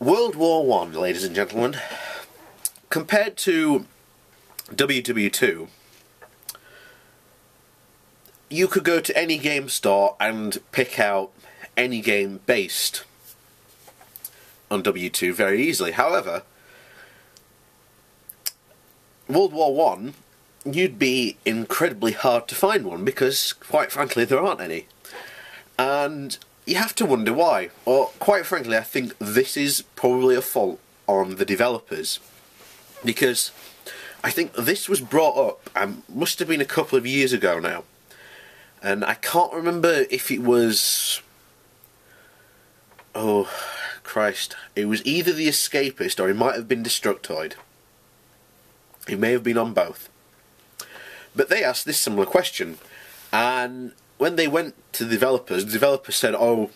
World War One, ladies and gentlemen, compared to WW2, you could go to any game store and pick out any game based on W2 very easily. However, World War One, you'd be incredibly hard to find one because, quite frankly, there aren't any. And you have to wonder why. Or, quite frankly, I think this is probably a fault on the developers. Because I think this was brought up, must have been a couple of years ago now. And I can't remember if it was... Oh, Christ. It was either The Escapist or it might have been Destructoid. It may have been on both. But they asked this similar question. And when they went to the developers said, oh,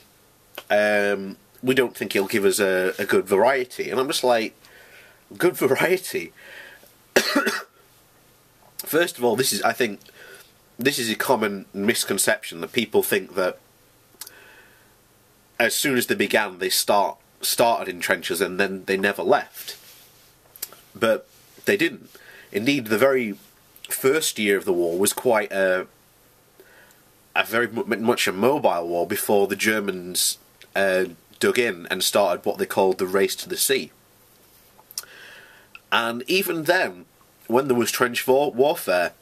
we don't think it'll give us a good variety. And I'm just like, good variety? First of all, I think this is a common misconception that people think that as soon as they began, they started in trenches and then they never left. But they didn't. Indeed, the very first year of the war was quite a very much a mobile war before the Germans dug in and started what they called the Race to the Sea. And even then, when there was trench warfare,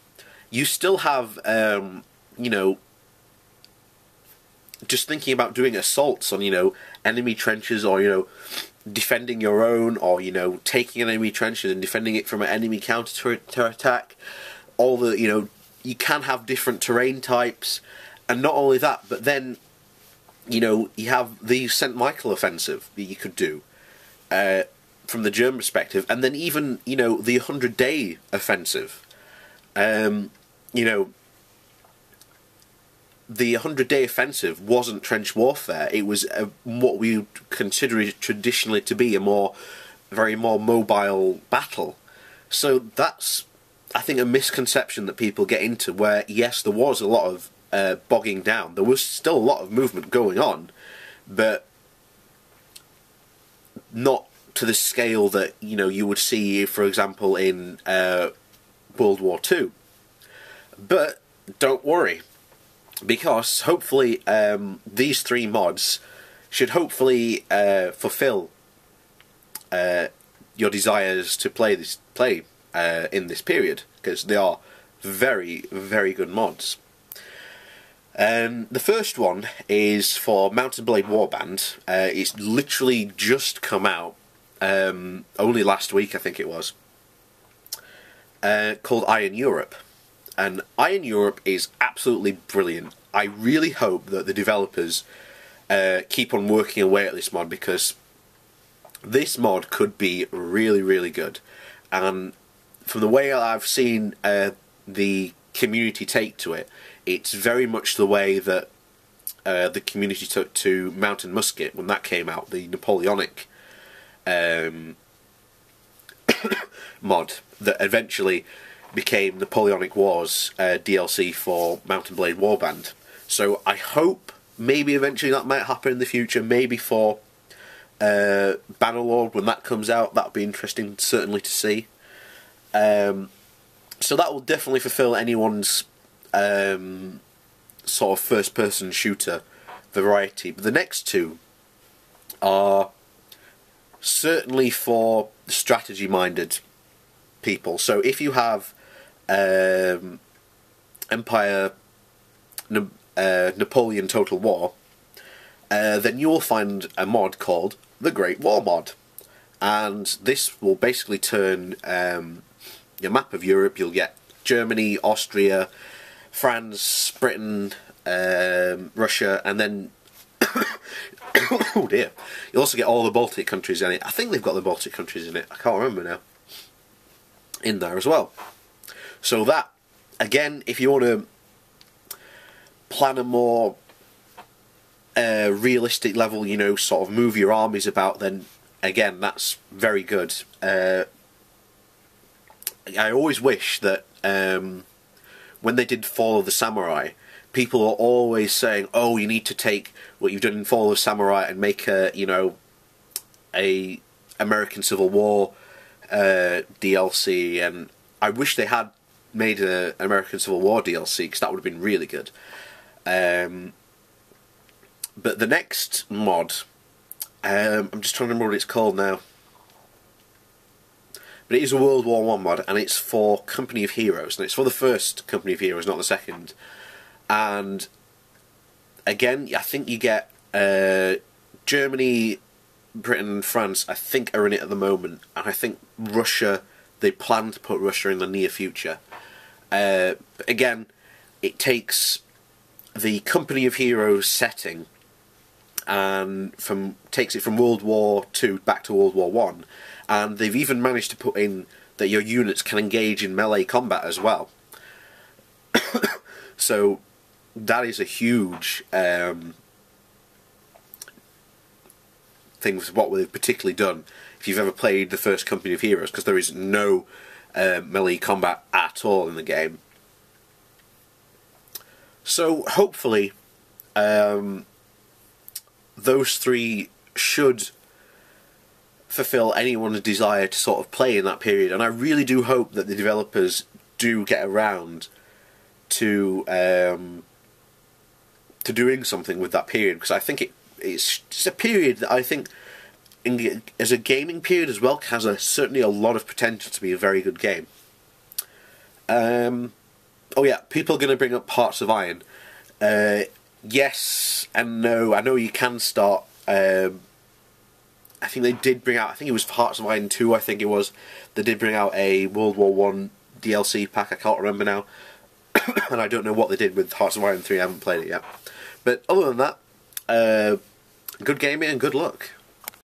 you still have, you know, just thinking about doing assaults on, you know, enemy trenches, or, you know, defending your own, or, you know, taking an enemy trench and defending it from an enemy counter-attack. All the, you know, you can have different terrain types, and not only that, but then, you know, you have the St. Michael offensive that you could do from the German perspective, and then even, you know, the 100-day offensive. You know, the 100-day offensive wasn't trench warfare. It was what we would consider traditionally to be a very more mobile battle. So that's, I think, a misconception that people get into, where, yes, there was a lot of bogging down. There was still a lot of movement going on, but not to the scale that, you know, you would see, for example, in World War II. But don't worry, because hopefully these three mods should hopefully fulfill your desires to play in this period, because they are very, very good mods. The first one is for Mount and Blade Warband. It's literally just come out, only last week I think it was, called Iron Europe. And Iron Europe is absolutely brilliant. I really hope that the developers keep on working away at this mod, because this mod could be really, really good. And from the way I've seen the community take to it, it's very much the way that the community took to Mount and Musket when that came out, the Napoleonic mod that eventually became Napoleonic Wars DLC for Mount and Blade Warband. So I hope maybe eventually that might happen in the future, maybe for Bannerlord when that comes out. That would be interesting certainly to see. So that will definitely fulfill anyone's sort of first-person shooter variety. But the next two are certainly for strategy-minded people. So if you have Empire, Napoleon Total War, then you will find a mod called the Great War Mod. And this will basically turn your map of Europe. You'll get Germany, Austria, France, Britain, Russia, and then oh dear, you'll also get all the Baltic countries in it. I think they've got the Baltic countries in it, I can't remember now, in there as well. So that, again, if you want to plan a more realistic level, you know, sort of move your armies about, then again, that's very good. I always wish that when they did Fall of the Samurai, people are always saying, oh, you need to take what you've done in Fall of the Samurai and make a, you know, a American Civil War DLC, and I wish they had made an American Civil War DLC, because that would have been really good. But the next mod, I'm just trying to remember what it's called now. But it is a World War One mod, and it's for Company of Heroes, and it's for the first Company of Heroes, not the second. And again, I think you get Germany, Britain, and France, I think, are in it at the moment, and I think Russia, they plan to put Russia in the near future. But again, it takes the Company of Heroes setting and takes it from World War II back to World War One, and they've even managed to put in that your units can engage in melee combat as well. So that is a huge thing with what they've particularly done. If you've ever played the first Company of Heroes, because there is no melee combat at all in the game. So hopefully those three should fulfill anyone's desire to sort of play in that period, and I really do hope that the developers do get around to doing something with that period, because I think it's just a period that I think, as a gaming period as well, has certainly a lot of potential to be a very good game. Oh yeah, people are going to bring up Hearts of Iron. Yes and no. I know you can start. I think they did bring out, I think it was Hearts of Iron 2, I think it was. They did bring out a World War One DLC pack, I can't remember now. And I don't know what they did with Hearts of Iron 3, I haven't played it yet. But other than that, good gaming and good luck.